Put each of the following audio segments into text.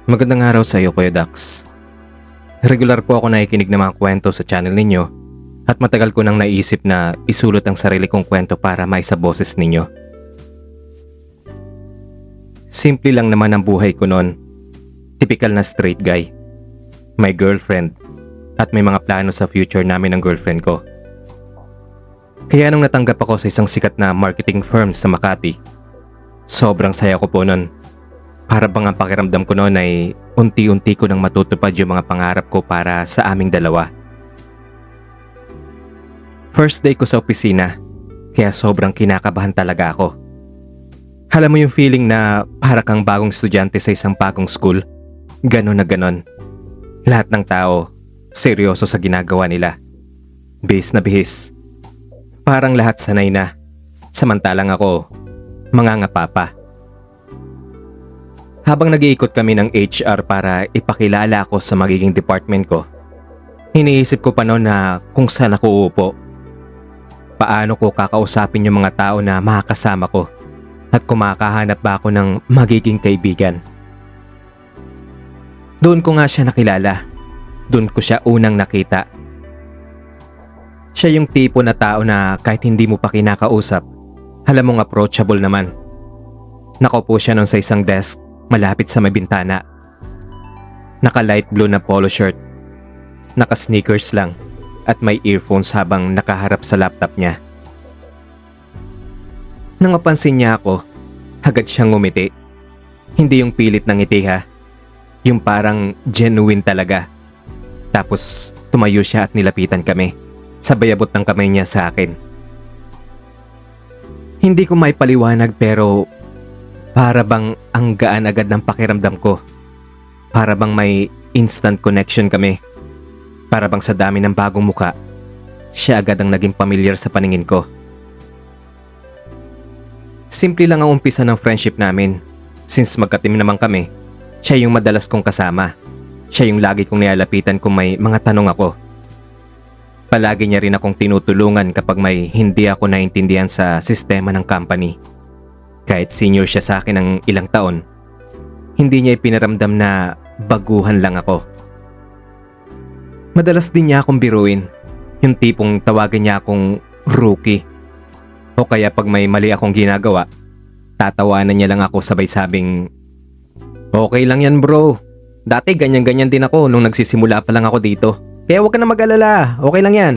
Magandang araw sa iyo, Kuya Dax. Regular po ako nakikinig ng mga kwento sa channel ninyo at matagal ko nang naisip na isulat ang sarili kong kwento para maisaboses ninyo. Simple lang naman ang buhay ko noon. Typical na straight guy. May girlfriend at may mga plano sa future namin ng girlfriend ko. Kaya nung natanggap ako sa isang sikat na marketing firm sa Makati, sobrang saya ko po noon. Para bang ang pakiramdam ko noon ay unti-unti ko nang matutupad yung mga pangarap ko para sa aming dalawa. First day ko sa opisina, kaya sobrang kinakabahan talaga ako. Alam mo yung feeling na para kang bagong estudyante sa isang bagong school? Ganon na ganon. Lahat ng tao, seryoso sa ginagawa nila. Bihis na bihis. Parang lahat sanay na. Samantalang ako, mangangapa pa. Habang nag-iikot kami ng HR para ipakilala ako sa magiging department ko, iniisip ko pa noon na kung saan ako uupo. Paano ko kakausapin yung mga tao na makakasama ko at kung makakahanap ba ako ng magiging kaibigan. Doon ko nga siya nakilala. Doon ko siya unang nakita. Siya yung tipo na tao na kahit hindi mo pa kinakausap, alam mong approachable naman. Nakaupo siya noon sa isang desk malapit sa may bintana. Naka light blue na polo shirt, naka sneakers lang at may earphones habang nakaharap sa laptop niya. Nang mapansin niya ako, agad siyang ngumiti. Hindi yung pilit ng ngiti ha, yung parang genuine talaga. Tapos tumayo siya at nilapitan kami. Sabay abot ng kamay niya sa akin. Hindi ko maipaliwanag pero para bang ang gaan agad ng pakiramdam ko. Para bang may instant connection kami. Para bang sa dami ng bagong muka, siya agad ang naging pamilyar sa paningin ko. Simple lang ang umpisa ng friendship namin. Since magka-team naman kami, siya yung madalas kong kasama. Siya yung lagi kong nilalapitan kung may mga tanong ako. Palagi niya rin akong tinutulungan kapag may hindi ako naintindihan sa sistema ng company. Kahit senior siya sa akin ng ilang taon, hindi niya ipinaramdam na baguhan lang ako. Madalas din niya akong biruin, yung tipong tawagin niya akong rookie. O kaya pag may mali akong ginagawa, tatawanan niya lang ako sabay sabing, "Okay lang yan bro, dati ganyan-ganyan din ako nung nagsisimula pa lang ako dito. Kaya huwag ka na mag-alala, okay lang yan."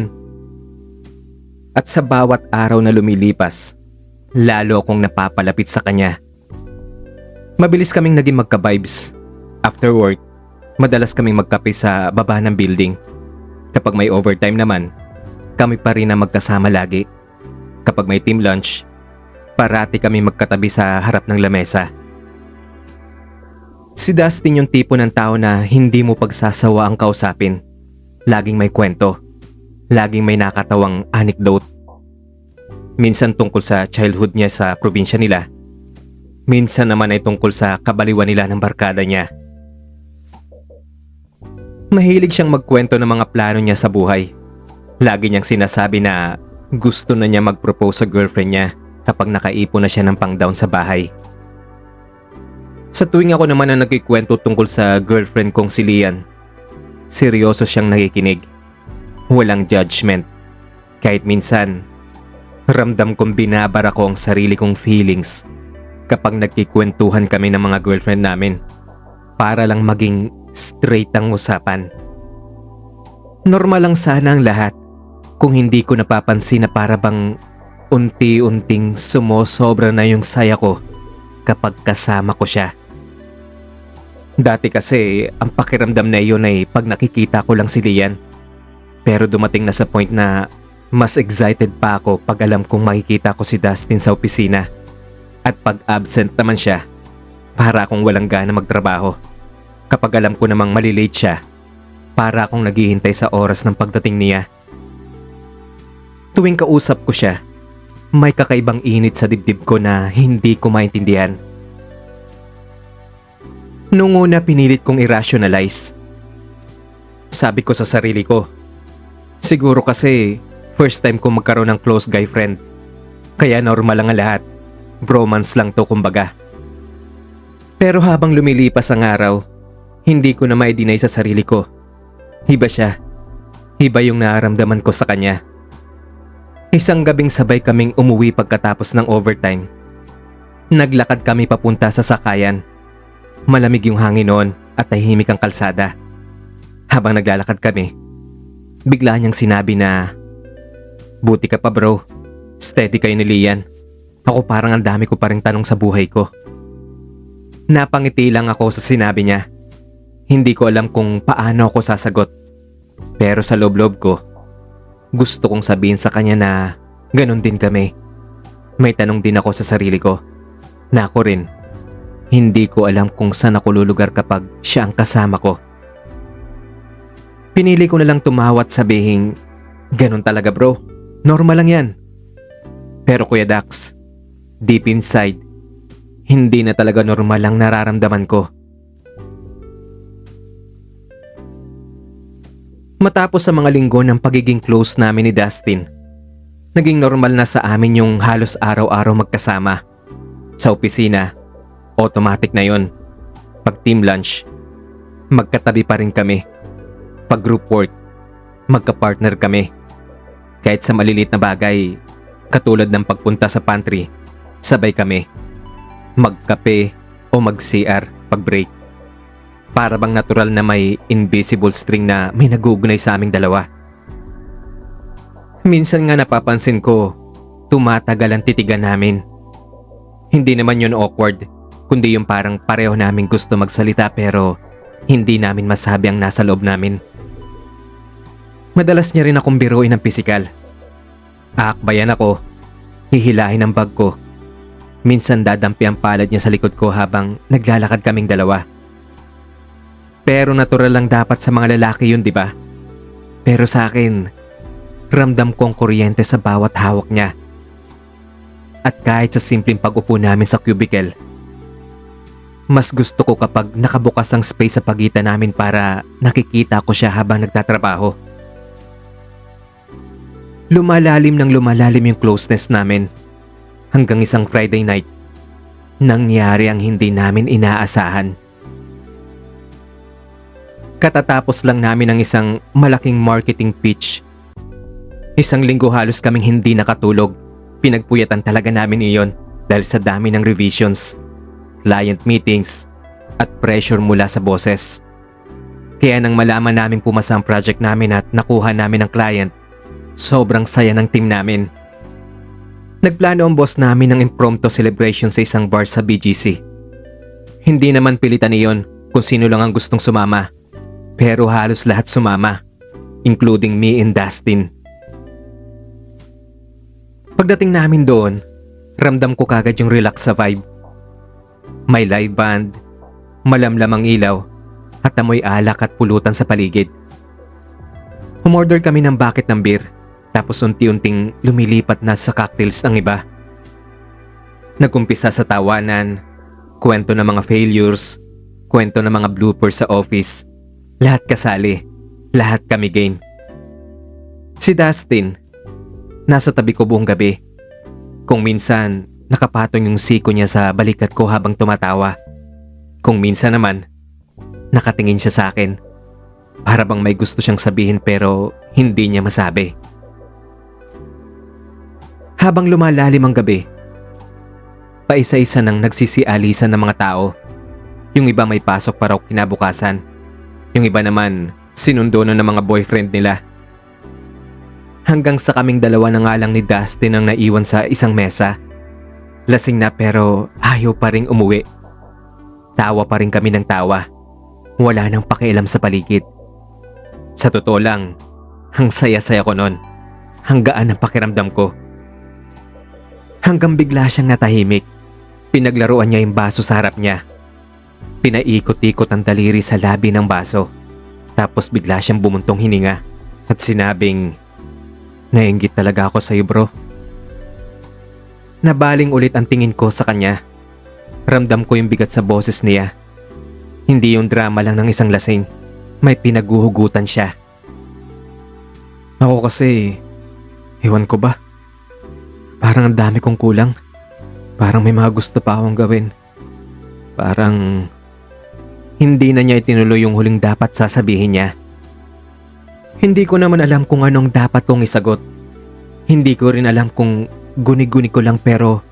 At sa bawat araw na lumilipas, lalo akong napapalapit sa kanya. Mabilis kaming naging magka-vibes. After work, madalas kaming magkape sa baba ng building. Kapag may overtime naman, kami pa rin na magkasama lagi. Kapag may team lunch, parati kami magkatabi sa harap ng lamesa. Si Dustin yung tipo ng tao na hindi mo pagsasawa ang kausapin. Laging may kwento. Laging may nakatawang anecdote. Minsan tungkol sa childhood niya sa probinsya nila. Minsan naman ay tungkol sa kabaliwan nila ng barkada niya. Mahilig siyang magkwento ng mga plano niya sa buhay. Lagi niyang sinasabi na gusto na niya mag-propose sa girlfriend niya kapag nakaipon na siya ng pang-down sa bahay. Sa tuwing ako naman ang nagkikwento tungkol sa girlfriend kong si Lian, seryoso siyang nakikinig. Walang judgment. Kahit minsan, ramdam kong binabara ko ang sarili kong feelings kapag nagkikwentuhan kami ng mga girlfriend namin para lang maging straight ang usapan. Normal lang sana ang lahat kung hindi ko napapansin na para bang unti-unting sumosobra na yung saya ko kapag kasama ko siya. Dati kasi ang pakiramdam na iyon ay pag nakikita ko lang si Lian. Pero dumating na sa point na mas excited pa ako pag alam kong makikita ko si Dustin sa opisina. At pag absent naman siya, para akong walang gana magtrabaho. Kapag alam ko namang malilate siya, para akong naghihintay sa oras ng pagdating niya. Tuwing kausap ko siya, may kakaibang init sa dibdib ko na hindi ko maintindihan. Noong una pinilit kong i-rationalize. Sabi ko sa sarili ko, siguro kasi first time ko magkaroon ng close guy friend. Kaya normal lang ang lahat. Bromance lang to kumbaga. Pero habang lumilipas ang araw, Hindi ko na ma-deny sa sarili ko. Iba siya. Iba yung nararamdaman ko sa kanya. Isang gabing sabay kaming umuwi pagkatapos ng overtime. Naglakad kami papunta sa sakayan. Malamig yung hangin noon at tahimik ang kalsada. Habang naglalakad kami, bigla niyang sinabi na, "Buti ka pa bro, steady kayo ni Lian. Ako parang ang dami ko pa ring tanong sa buhay ko." Napangiti lang ako sa sinabi niya. Hindi ko alam kung paano ako sasagot. Pero sa loob-loob ko, gusto kong sabihin sa kanya na ganun din kami. May tanong din ako sa sarili ko na ako rin. Hindi ko alam kung saan ako lulugar kapag siya ang kasama ko. Pinili ko na lang tumawa at sabihin, "Ganun talaga bro, normal lang yan." Pero Kuya Dax, deep inside, hindi na talaga normal ang nararamdaman ko. Matapos sa mga linggo ng pagiging close namin ni Dustin, naging normal na sa amin yung halos araw-araw magkasama. Sa opisina, automatic na yon. Pag team lunch, magkatabi pa rin kami. Pag group work, magka-partner kami. Kahit sa maliliit na bagay, katulad ng pagpunta sa pantry, sabay kami. Magkape o mag-CR pag break. Para bang natural na may invisible string na may nagugunay sa aming dalawa. Minsan nga napapansin ko, tumatagal ang titigan namin. Hindi naman yun awkward, kundi yung parang pareho namin gusto magsalita pero hindi namin masabi ang nasa loob namin. Madalas niya rin akong biruin ng pisikal. Aakbayan ako, hihilahin ang bag ko. Minsan dadampi ang palad niya sa likod ko habang naglalakad kaming dalawa. Pero natural lang dapat sa mga lalaki yun, di ba? Pero sa akin, ramdam ko ang kuryente sa bawat hawak niya. At kahit sa simpleng pag-upo namin sa cubicle, mas gusto ko kapag nakabukas ang space sa pagitan namin para nakikita ko siya habang nagtatrabaho. Lumalalim yung closeness namin hanggang isang Friday night, nangyari ang hindi namin inaasahan. Katatapos lang namin ng isang malaking marketing pitch. Isang linggo halos kaming hindi nakatulog. Pinagpuyatan talaga namin iyon dahil sa dami ng revisions, client meetings, at pressure mula sa bosses. Kaya nang malaman namin pumasa ang project namin at nakuha namin ang client, sobrang saya ng team namin. Nagplano ang boss namin ng impromptu celebration sa isang bar sa BGC. Hindi naman pilitan iyon kung sino lang ang gustong sumama. Pero halos lahat sumama, including me and Dustin. Pagdating namin doon, ramdam ko kagad yung relax sa vibe. May live band, malamlam ang ilaw, at amoy alak at pulutan sa paligid. Umorder kami ng bucket ng beer, tapos unti-unting lumilipat na sa cocktails ang iba. Nagkumpisa sa tawanan, kwento ng mga failures, kwento ng mga bloopers sa office. Lahat kasali, lahat kami game. Si Dustin, nasa tabi ko buong gabi. Kung minsan, nakapatong yung siko niya sa balikat ko habang tumatawa. Kung minsan naman, nakatingin siya sa akin. Para bang may gusto siyang sabihin pero hindi niya masabi. Habang lumalalim ang gabi, paisa-isa nang nagsisialisan ng mga tao. Yung iba may pasok pa raw kinabukasan. Yung iba naman, sinundo na ng mga boyfriend nila. Hanggang sa kaming dalawa na nga lang ni Dustin ang naiwan sa isang mesa. Lasing na pero ayaw pa ring umuwi. Tawa pa rin kami ng tawa. Wala nang pakialam sa paligid. Sa totoo lang, ang saya-saya ko nun. Hanggaan ang pakiramdam ko. Hanggang bigla siyang natahimik. Pinaglaruan niya yung baso sa harap niya. Pinaikot-ikot ang daliri sa labi ng baso. Tapos bigla siyang bumuntong hininga at sinabing, "Nainggit talaga ako sa'yo bro." Nabaling ulit ang tingin ko sa kanya. Ramdam ko yung bigat sa boses niya. Hindi yung drama lang ng isang lasing. May pinaguhugutan siya. Ako kasi, ewan ko ba? Parang ang dami kong kulang. Parang may mga gusto pa akong gawin. Parang Hindi na niya itinuloy yung huling dapat sasabihin niya. Hindi ko naman alam kung anong dapat kong isagot. Hindi ko rin alam kung guni-guni ko lang pero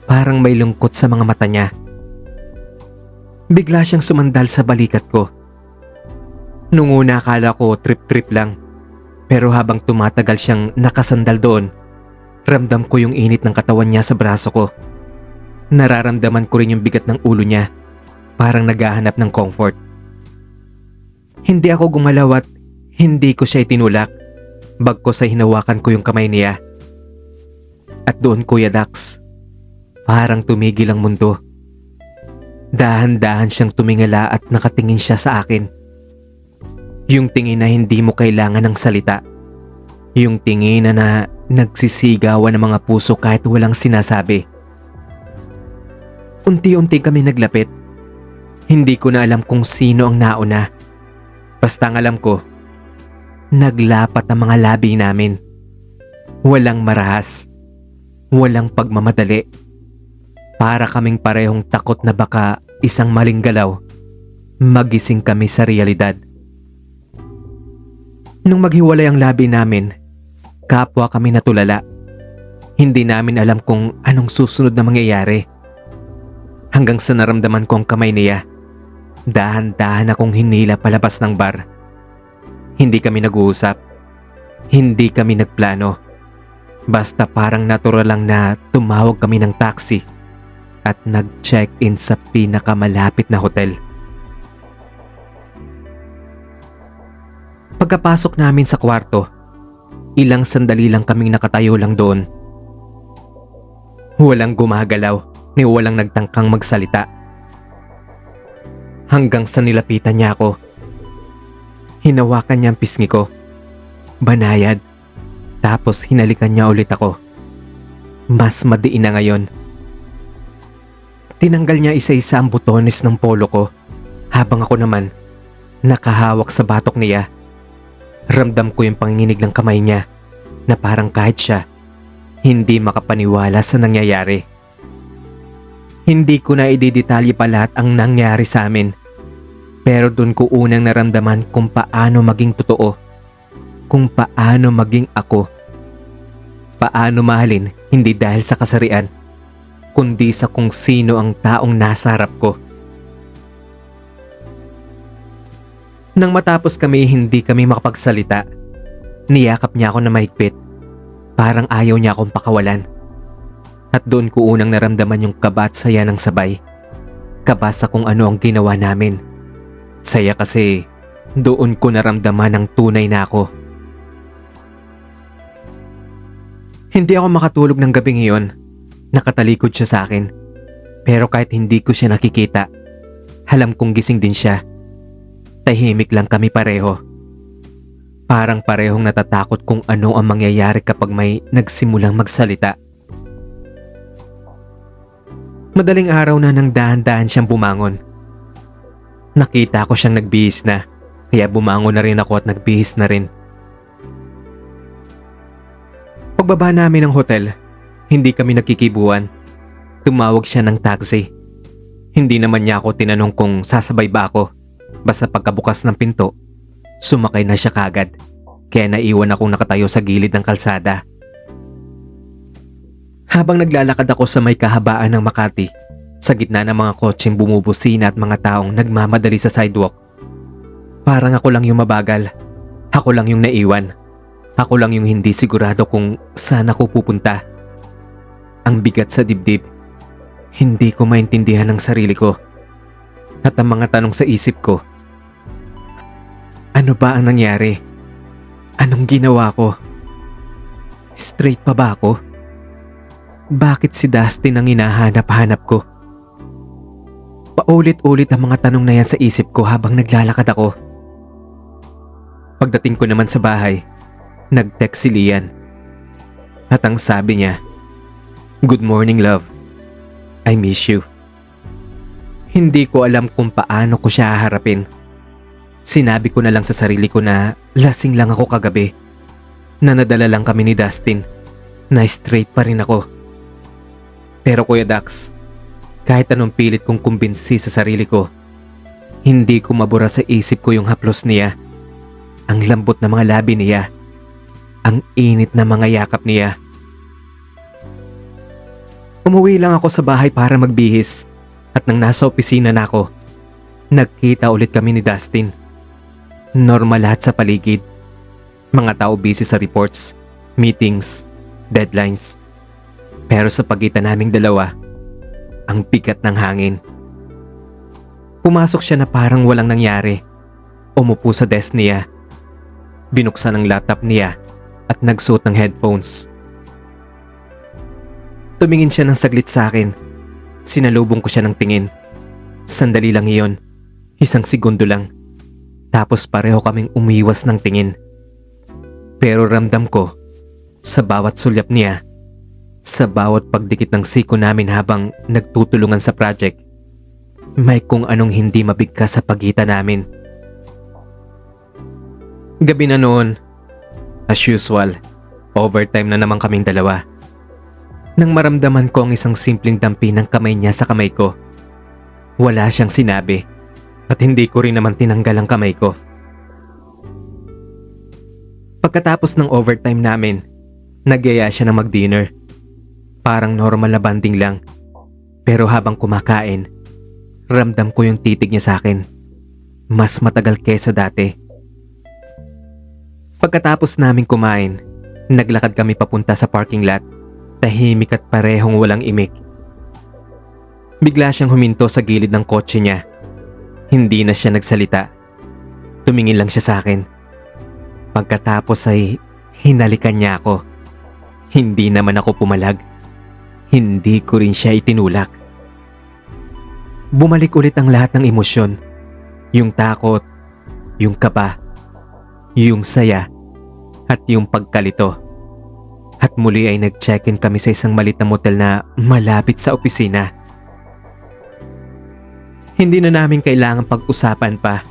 parang may lungkot sa mga mata niya. Bigla siyang sumandal sa balikat ko. Nung una akala ko trip-trip lang. Pero habang tumatagal siyang nakasandal doon, ramdam ko yung init ng katawan niya sa braso ko. Nararamdaman ko rin yung bigat ng ulo niya. Parang naghahanap ng comfort. Hindi ako gumalaw at hindi ko siya itinulak. Bagkus ay hinawakan ko yung kamay niya. At doon, Kuya Dax, parang tumigil ang mundo. Dahan-dahan siyang tumingala at nakatingin siya sa akin. Yung tingin na hindi mo kailangan ng salita. Yung tingin na nagsisigawan ng mga puso kahit walang sinasabi. Unti-unti kami naglapit. Hindi ko na alam kung sino ang nauna. Basta ang alam ko, naglapat ang mga labi namin. Walang marahas. Walang pagmamadali. Para kaming parehong takot na baka isang maling galaw, magising kami sa realidad. Nung maghiwalay ang labi namin, kapwa kami natulala. Hindi namin alam kung anong susunod na mangyayari. Hanggang sa naramdaman ko ang kamay niya. Dahan-dahan akong hinila palabas ng bar. Hindi kami nag-uusap. Hindi kami nagplano. Basta parang natural lang na tumawag kami ng taxi at nag-check-in sa pinakamalapit na hotel. Pagkapasok namin sa kwarto, ilang sandali lang kaming nakatayo lang doon. Walang gumagalaw ni walang nagtangkang magsalita. Hanggang sa nilapitan niya ako. Hinawakan niya ang pisngi ko. Banayad. Tapos hinalikan niya ulit ako. Mas madiin na ngayon. Tinanggal niya isa-isa ang butones ng polo ko. Habang ako naman, nakahawak sa batok niya. Ramdam ko yung panginginig ng kamay niya na parang kahit siya, hindi makapaniwala sa nangyayari. Hindi ko na ididetalye pa lahat ang nangyari sa amin. Pero doon ko unang naramdaman kung paano maging totoo. Kung paano maging ako. Paano mahalin hindi dahil sa kasarian, kundi sa kung sino ang taong nasa harap ko. Nang matapos kami, hindi kami makapagsalita. Niyakap niya ako na mahigpit. Parang ayaw niya akong pakawalan. At doon ko unang naramdaman yung kaba at saya ng sabay. Kaba sa kung ano ang ginawa namin. Saya kasi doon ko naramdaman ang tunay na ako. Hindi ako makatulog ng gabing iyon. Nakatalikod siya sa akin. Pero kahit hindi ko siya nakikita, alam kong gising din siya. Tahimik lang kami pareho. Parang parehong natatakot kung ano ang mangyayari kapag may nagsimulang magsalita. Madaling araw na nang dahan-dahan siyang bumangon. Nakita ko siyang nagbihis na, kaya bumangon na rin ako at nagbihis na rin. Pagbaba namin ng hotel, hindi kami nagkikibuan. Tumawag siya ng taxi. Hindi naman niya ako tinanong kung sasabay ba ako. Basta pagkabukas ng pinto, sumakay na siya kagad. Kaya naiwan akong nakatayo sa gilid ng kalsada. Habang naglalakad ako sa may kahabaan ng Makati, sa gitna ng mga kotseng bumubusina at mga taong nagmamadali sa sidewalk, parang ako lang yung mabagal. Ako lang yung naiwan. Ako lang yung hindi sigurado kung saan ako pupunta. Ang bigat sa dibdib. Hindi ko maintindihan ang sarili ko. At ang mga tanong sa isip ko. Ano ba ang nangyari? Anong ginawa ko? Straight pa ba ako? Bakit si Dustin ang hinahanap-hanap ko? Paulit-ulit ang mga tanong na yan sa isip ko habang naglalakad ako. Pagdating ko naman sa bahay, nag-text si Lian. At ang sabi niya, "Good morning, love. I miss you." Hindi ko alam kung paano ko siya haharapin. Sinabi ko na lang sa sarili ko na lasing lang ako kagabi. Na nadala lang kami ni Dustin. Na straight pa rin ako. Pero Kuya Dax, kahit anong pilit kong kumbinsi sa sarili ko, Hindi ko mabura sa isip ko yung haplos niya. Ang lambot na mga labi niya. Ang init na mga yakap niya. Umuwi lang ako sa bahay para magbihis at nang nasa opisina na ako, nagkita ulit kami ni Dustin. Normal lahat sa paligid. Mga tao busy sa reports, meetings, deadlines. Pero sa pagitan naming dalawa, ang bigat ng hangin. Pumasok siya na parang walang nangyari. Umupo sa desk niya. Binuksan ang laptop niya at nagsuot ng headphones. Tumingin siya ng saglit sa akin. Sinalubong ko siya ng tingin. Sandali lang iyon. Isang segundo lang. Tapos pareho kaming umiwas ng tingin. Pero ramdam ko, sa bawat sulyap niya, sa bawat pagdikit ng siko namin habang nagtutulungan sa project, may kung anong hindi mabigkas sa pagitan namin. Gabi na noon, as usual, overtime na naman kaming dalawa. Nang maramdaman ko ang isang simpleng dampi ng kamay niya sa kamay ko, wala siyang sinabi at hindi ko rin naman tinanggal ang kamay ko. Pagkatapos ng overtime namin, nagyaya siya na mag-dinner. Parang normal na banding lang. Pero habang kumakain, ramdam ko yung titig niya sa akin. Mas matagal kesa dati. Pagkatapos namin kumain, naglakad kami papunta sa parking lot. Tahimik at parehong walang imik. Bigla siyang huminto sa gilid ng kotse niya. Hindi na siya nagsalita. Tumingin lang siya sa akin. Pagkatapos ay hinalikan niya ako. Hindi naman ako pumalag. Hindi ko rin siya itinulak. Bumalik ulit ang lahat ng emosyon. Yung takot, yung kaba, yung saya, at yung pagkalito. At muli ay nag-check-in kami sa isang maliit na motel na malapit sa opisina. Hindi na namin kailangang pag-usapan pa.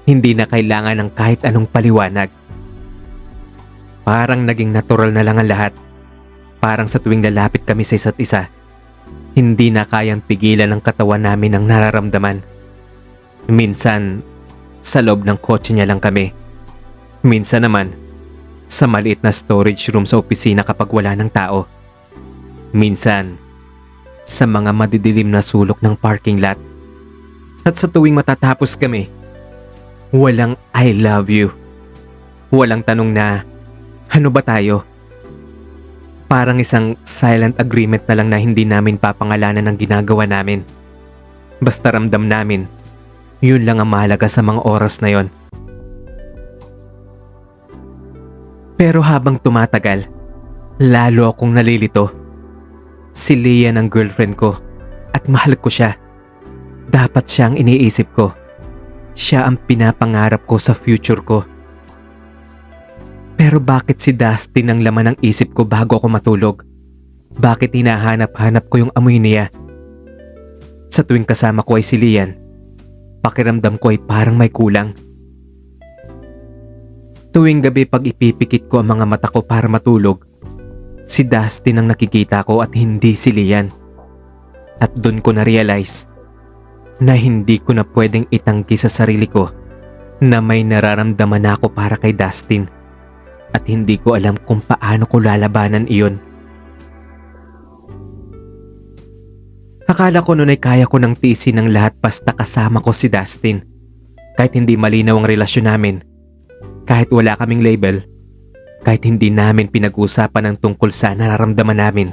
Hindi na kailangan ng kahit anong paliwanag. Parang naging natural na lang ang lahat. Parang sa tuwing lalapit kami sa isa't isa, hindi na kayang pigilan ng katawan namin ang nararamdaman. Minsan, sa loob ng kotse niya lang kami. Minsan naman, sa maliit na storage room sa opisina kapag wala ng tao. Minsan, sa mga madidilim na sulok ng parking lot. At sa tuwing matatapos kami, walang I love you. Walang tanong na, ano ba tayo? Parang isang silent agreement na lang na hindi namin papangalanan ang ginagawa namin. Basta ramdam namin, yun lang ang mahalaga sa mga oras na yon. Pero habang tumatagal, lalo akong nalilito. Si Lian ang girlfriend ko at mahal ko siya. Dapat siya ang iniisip ko. Siya ang pinapangarap ko sa future ko. Pero bakit si Dustin ang laman ng isip ko bago ako matulog? Bakit hinahanap-hanap ko yung amoy niya? Sa tuwing kasama ko ay si Lian, pakiramdam ko ay parang may kulang. Tuwing gabi pag ipipikit ko ang mga mata ko para matulog, si Dustin ang nakikita ko at hindi si Lian. At doon ko na-realize na hindi ko na pwedeng itanggi sa sarili ko na may nararamdaman ako para kay Dustin at hindi ko alam kung paano ko lalabanan iyon. Akala ko noon ay kaya ko nang tiisin ng lahat basta kasama ko si Dustin. Kahit hindi malinaw ang relasyon namin, kahit wala kaming label, kahit hindi namin pinag-usapan ang tungkol sa nararamdaman namin,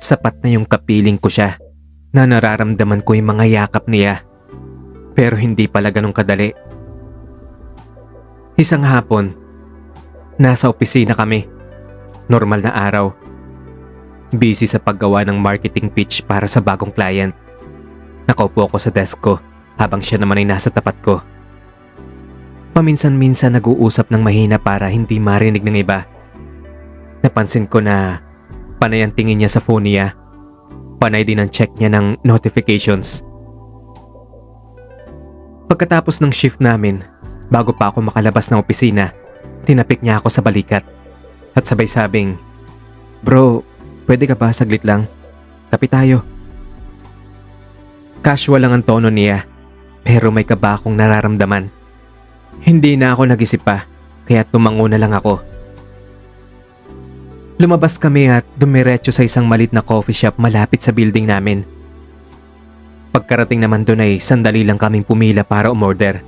sapat na yung kapiling ko siya na nararamdaman ko yung mga yakap niya. Pero hindi pala ganun kadali. Isang hapon, nasa opisina kami. Normal na araw. Busy sa paggawa ng marketing pitch para sa bagong client. Nakaupo ako sa desk ko habang siya naman ay nasa tapat ko. Paminsan-minsan nag-uusap ng mahina para hindi marinig ng iba. Napansin ko na panay ang tingin niya sa phone niya. Panay din ang check niya ng notifications. Pagkatapos ng shift namin, bago pa ako makalabas ng opisina, tinapik niya ako sa balikat at sabay sabing, "Bro, pwede ka ba saglit lang? Kape tayo." Casual lang ang tono niya, Pero may kaba akong nararamdaman. Hindi na ako nag-isip pa, kaya tumango na lang ako. Lumabas kami at dumiretso sa isang malit na coffee shop malapit sa building namin. Pagkarating naman doon ay sandali lang kaming pumila para umorder.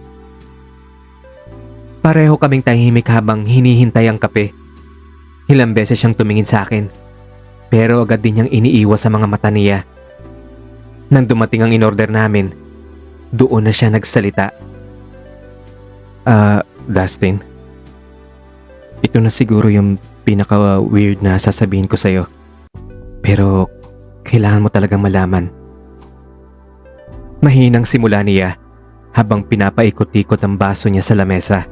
Pareho kaming tahimik habang hinihintay ang kape. Ilang beses siyang tumingin sa akin, pero agad din niyang iniiwas sa mga mata niya. Nang dumating ang inorder namin, doon na siya nagsalita. Dustin, ito na siguro yung pinaka-weird na sasabihin ko sa'yo. Pero kailangan mo talagang malaman. Mahinang simula niya habang pinapaikot-ikot ang baso niya sa lamesa.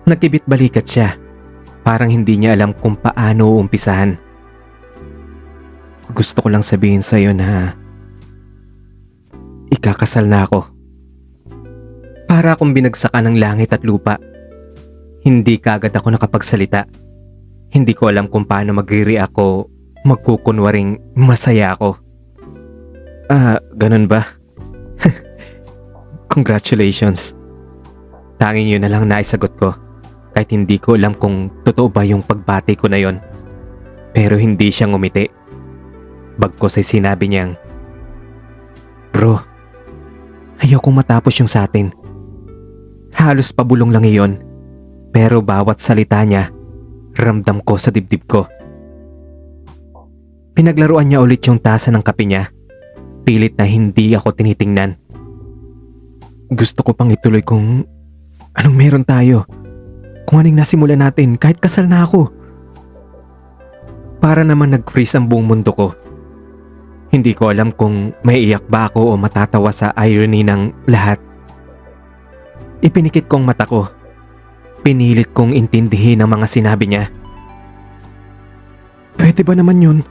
Nagkibit balikat siya, parang hindi niya alam kung paano uumpisahan. Gusto ko lang sabihin sa'yo na ikakasal na ako. Para akong binagsakan ng langit at lupa. Hindi kaagad ako nakapagsalita. Hindi ko alam kung paano mag-react o magkukunwaring masaya ako. Ganun ba? Congratulations. Tanging yun na lang naisagot ko. Kahit hindi ko alam kung totoo ba yung pagbati ko na yon. Pero hindi siya ngumiti. Bagkus ay sinabi niyang, "Bro, ayokong matapos yung sa atin." Halos pabulong lang iyon. Pero bawat salita niya, ramdam ko sa dibdib ko. Pinaglaruan niya ulit yung tasa ng kape niya. Pilit na hindi ako tinitingnan. Gusto ko pang ituloy kung anong meron tayo. Kung anong nasimulan natin kahit kasal na ako. Para naman nag-freeze ang buong mundo ko. Hindi ko alam kung maiiyak ba ako o matatawa sa irony ng lahat. Ipinikit kong mata ko. Pinilit kong intindihin ang mga sinabi niya. Pwede ba naman yun?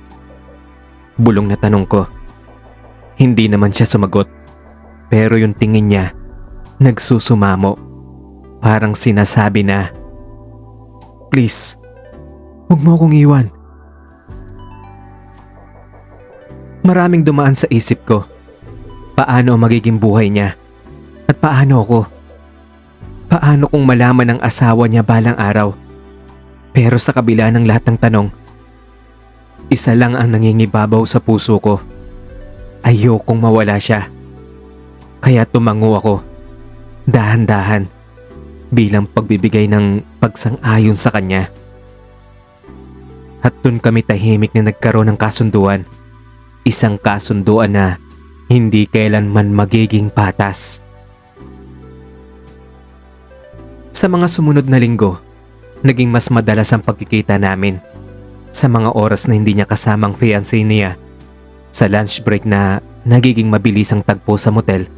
Bulong na tanong ko. Hindi naman siya sumagot. Pero yung tingin niya, nagsusumamo. Parang sinasabi na, "Please, huwag mo akong iwan." Maraming dumaan sa isip ko. Paano ang magiging buhay niya? At paano ako? Paano kung malaman ng asawa niya balang araw? Pero sa kabila ng lahat ng tanong, isa lang ang nangingibabaw sa puso ko. Ayokong mawala siya. Kaya tumango ako, dahan-dahan, bilang pagbibigay ng pagsang-ayon sa kanya. At dun kami tahimik na nagkaroon ng kasunduan. Isang kasunduan na hindi kailanman magiging patas. Sa mga sumunod na linggo, naging mas madalas ang pagkikita namin. Sa mga oras na hindi niya kasamang fiancé niya, sa lunch break na nagiging mabilis ang tagpo sa motel,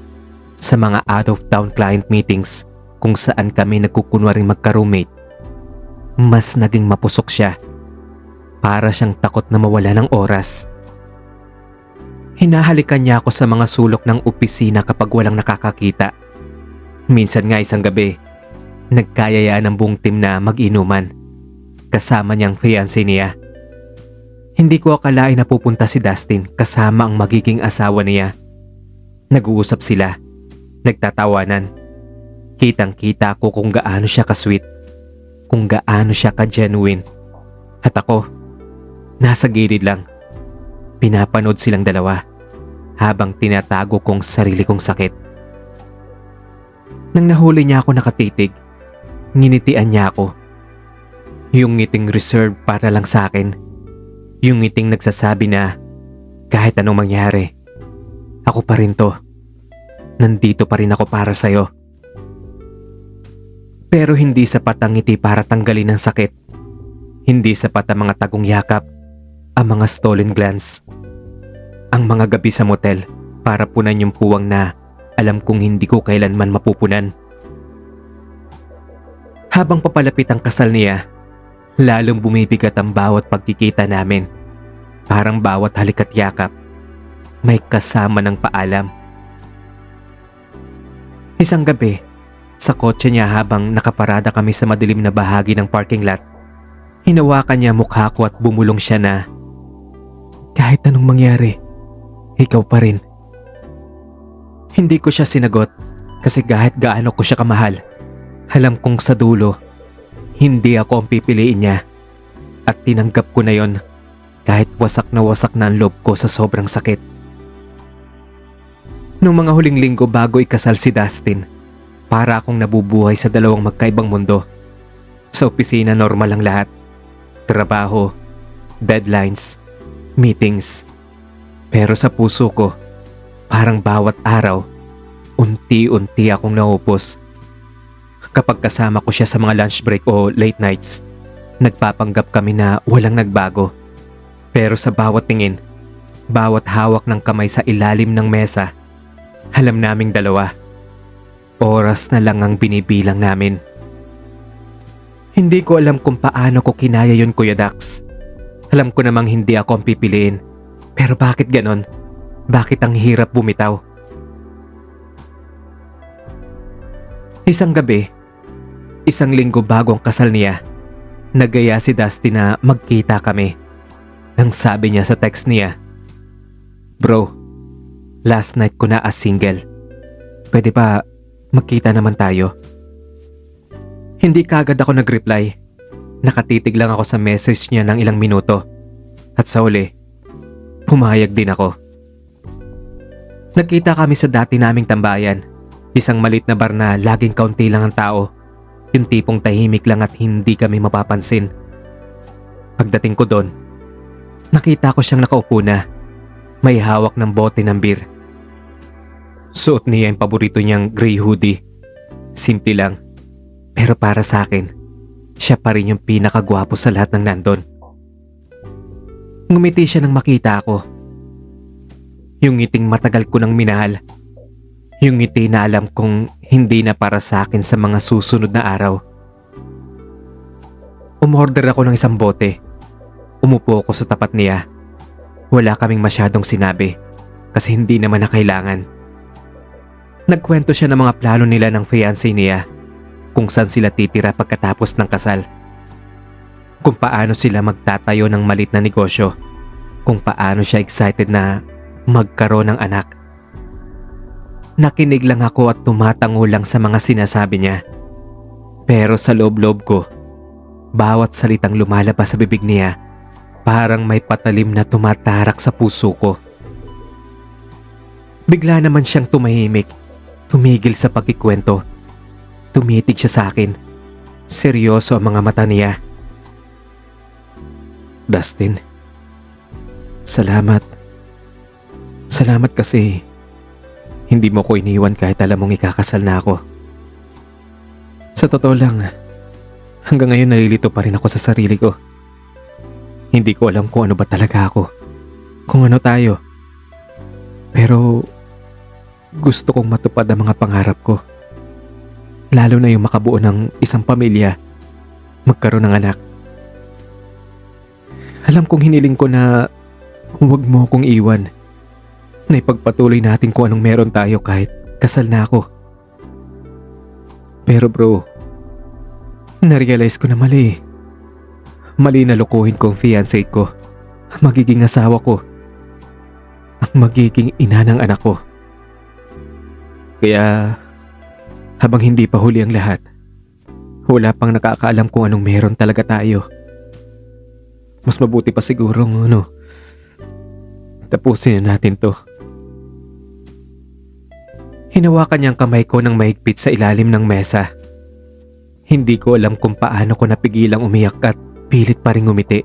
sa mga out-of-town client meetings kung saan kami nagkukunwaring magka-roommate, mas naging mapusok siya. Para siyang takot na mawala ng oras. Hinahalikan niya ako sa mga sulok ng opisina kapag walang nakakakita. Minsan nga isang gabi, nagkayayaan ng buong team na mag-inuman. Kasama niyang fiancé niya. Hindi ko akalain na pupunta si Dustin kasama ang magiging asawa niya. Nag-uusap sila, nagtatawanan. Kitang-kita ko kung gaano siya ka-sweet, kung gaano siya ka-genuine. At ako, nasa gilid lang. Pinapanood silang dalawa habang tinatago kong sarili kong sakit. Nang nahuli niya ako nakatitig, nginitian niya ako. Yung ngiting reserved para lang sa akin. Yung ngiting nagsasabi na kahit anong mangyari, ako pa rin to. Nandito pa rin ako para sa'yo. Pero hindi sapat ang ngiti para tanggalin ang sakit. Hindi sapat ang mga tagong yakap, ang mga stolen glance, ang mga gabi sa motel para punan yung puwang na alam kong hindi ko kailanman mapupunan. Habang papalapit ang kasal niya, lalong bumibigat ang bawat pagkikita namin. Parang bawat halik at yakap, may kasama ng paalam. Isang gabi, sa kotse niya habang nakaparada kami sa madilim na bahagi ng parking lot, hinawakan niya mukha ko at bumulong siya na, "Kahit anong mangyari, ikaw pa rin." Hindi ko siya sinagot kasi kahit gaano ko siya kamahal, alam kong sa dulo, hindi ako ang pipiliin niya. At tinanggap ko na yon kahit wasak na ang loob ko sa sobrang sakit. Noong mga huling linggo bago ikasal si Dustin, para akong nabubuhay sa dalawang magkaibang mundo. Sa opisina normal ang lahat. Trabaho, deadlines, meetings. Pero sa puso ko, parang bawat araw, unti-unti akong naupos. Kapag kasama ko siya sa mga lunch break o late nights, nagpapanggap kami na walang nagbago. Pero sa bawat tingin, bawat hawak ng kamay sa ilalim ng mesa, alam naming dalawa, oras na lang ang binibilang namin. Hindi ko alam kung paano ko kinaya yun, Kuya Dax. Alam ko namang hindi ako ang pipiliin. Pero bakit ganon? Bakit ang hirap bumitaw? Isang gabi, isang linggo bago ang kasal niya, nagaya si Dusty na magkita kami. Nang sabi niya sa text niya, "Bro, last night ko na as single. Pwede ba magkita naman tayo?" Hindi kaagad ako nag-reply. Nakatitig lang ako sa message niya ng ilang minuto. At sa uli, pumayag din ako. Nagkita kami sa dati naming tambayan. Isang malit na bar na laging kaunti lang ang tao. Yung tipong tahimik lang at hindi kami mapapansin. Pagdating ko doon, nakita ko siyang nakaupo na. May hawak ng bote ng beer. Suot niya yung paborito niyang gray hoodie. Simple lang. Pero para sa akin, siya pa rin yung pinakagwapo sa lahat ng nandun. Ngumiti siya nang makita ako. Yung ngiting matagal ko nang minahal. Yung ngiti na alam kong hindi na para sa akin sa mga susunod na araw. Umorder ako ng isang bote. Umupo ako sa tapat niya. Wala kaming masyadong sinabi kasi hindi naman na kailangan. Nagkwento siya ng mga plano nila ng fiancé niya, kung saan sila titira pagkatapos ng kasal. Kung paano sila magtatayo ng malit na negosyo, kung paano siya excited na magkaroon ng anak. Nakinig lang ako at tumatango lang sa mga sinasabi niya. Pero sa loob-loob ko, bawat salitang lumalabas sa bibig niya, parang may patalim na tumatarak sa puso ko. Bigla naman siyang tumahimik, tumigil sa pagkikwento. Tumitig siya sa akin. Seryoso ang mga mata niya. "Dustin, salamat. Salamat kasi hindi mo ko iniwan kahit alam mong ikakasal na ako. Sa totoo lang, hanggang ngayon nalilito pa rin ako sa sarili ko. Hindi ko alam kung ano ba talaga ako, kung ano tayo. Pero gusto kong matupad ang mga pangarap ko. Lalo na yung makabuo ng isang pamilya, magkaroon ng anak. Alam kong hiniling ko na huwag mo akong iwan. Na ipagpatuloy natin kung anong meron tayo kahit kasal na ako. Pero bro, narealize ko na mali. Mali na lukuhin ko ang fiancé ko, magiging asawa ko, ang magiging ina ng anak ko. Kaya habang hindi pa huli ang lahat, wala pang nakakaalam kung anong meron talaga tayo. Mas mabuti pa sigurong tapusin na natin to. Hinawakan niyang kamay ko ng mahigpit sa ilalim ng mesa. Hindi ko alam kung paano ko napigilang umiyak at pilit pa rin ngumiti.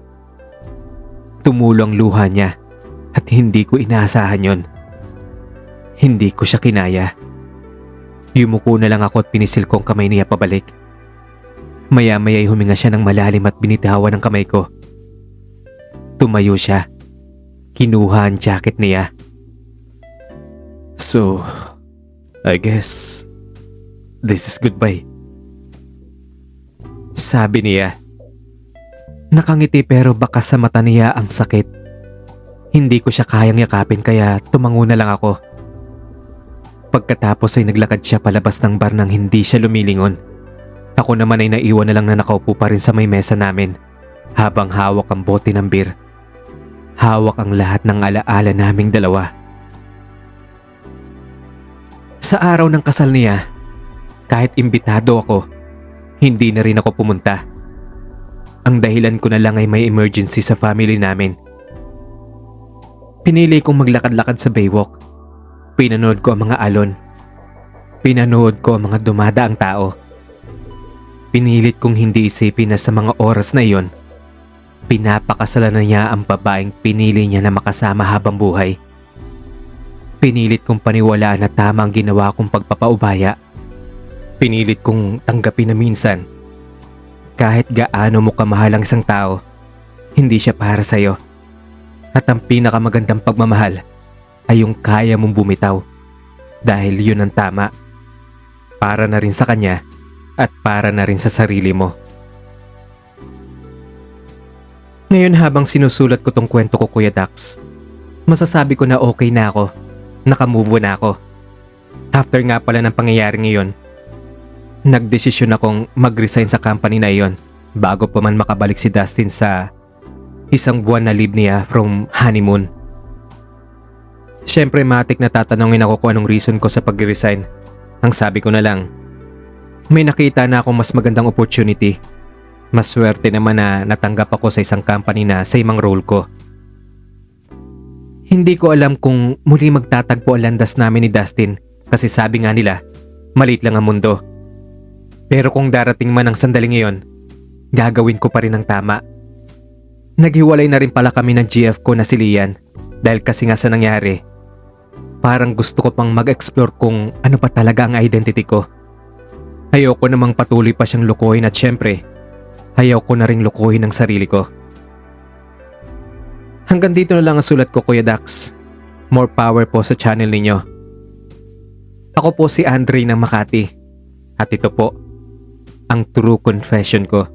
Tumulo ang luha niya at hindi ko inaasahan yon. Hindi ko siya kinaya. Yumuko na lang ako at pinisil ko ang kamay niya pabalik. Maya-maya'y huminga siya ng malalim at binitawan ang kamay ko. Tumayo siya. Kinuha ang jacket niya. "So, I guess this is goodbye," sabi niya. Nakangiti pero baka sa mata niya ang sakit. Hindi ko siya kayang yakapin kaya tumango na lang ako. Pagkatapos ay naglakad siya palabas ng bar nang hindi siya lumilingon. Ako naman ay naiwan na lang na nakaupo pa rin sa may mesa namin habang hawak ang bote ng beer. Hawak ang lahat ng alaala naming dalawa. Sa araw ng kasal niya, kahit imbitado ako, hindi na rin ako pumunta. Ang dahilan ko na lang ay may emergency sa family namin. Pinili kong maglakad-lakad sa Baywalk. Pinanood ko ang mga alon. Pinanood ko ang mga dumadaang tao. Pinilit kong hindi isipin na sa mga oras na iyon, pinapakasalan na niya ang babaeng pinili niya na makasama habang buhay. Pinilit kong paniwalaan na tama ang ginawa kong pagpapaubaya. Pinilit kong tanggapin na minsan, kahit gaano mo kamahal ang isang tao, hindi siya para sa'yo. At ang pinakamagandang pagmamahal ay yung kaya mong bumitaw dahil yun ang tama. Para na rin sa kanya at para na rin sa sarili mo. Ngayon habang sinusulat ko tong kwento ko, Kuya Dax, masasabi ko na okay na ako. Nakamove on na ako. After nga pala ng pangyayari ngayon, nagdesisyon akong mag-resign sa company na iyon bago pa man makabalik si Dustin sa isang buwan na leave niya from honeymoon. Siyempre matik na tatanungin ako kung anong reason ko sa pag-resign. Ang sabi ko na lang, may nakita na akong mas magandang opportunity. Maswerte naman na natanggap ako sa isang company na sa imang role ko. Hindi ko alam kung muli magtatagpo ang landas namin ni Dustin kasi sabi nga nila, maliit lang ang mundo. Pero kung darating man ang sandaling iyon, gagawin ko pa rin ang tama. Naghiwalay na rin pala kami ng GF ko na si Lian dahil kasi nga sa nangyari, parang gusto ko pang mag-explore kung ano pa talaga ang identity ko. Ayoko namang patuloy pa siyang lukuhin at syempre, ayaw ko na rin lukuhin ang sarili ko. Hanggang dito na lang ang sulat ko, Kuya Dax. More power po sa channel ninyo. Ako po si Andre ng Makati. At ito po, ang true confession ko.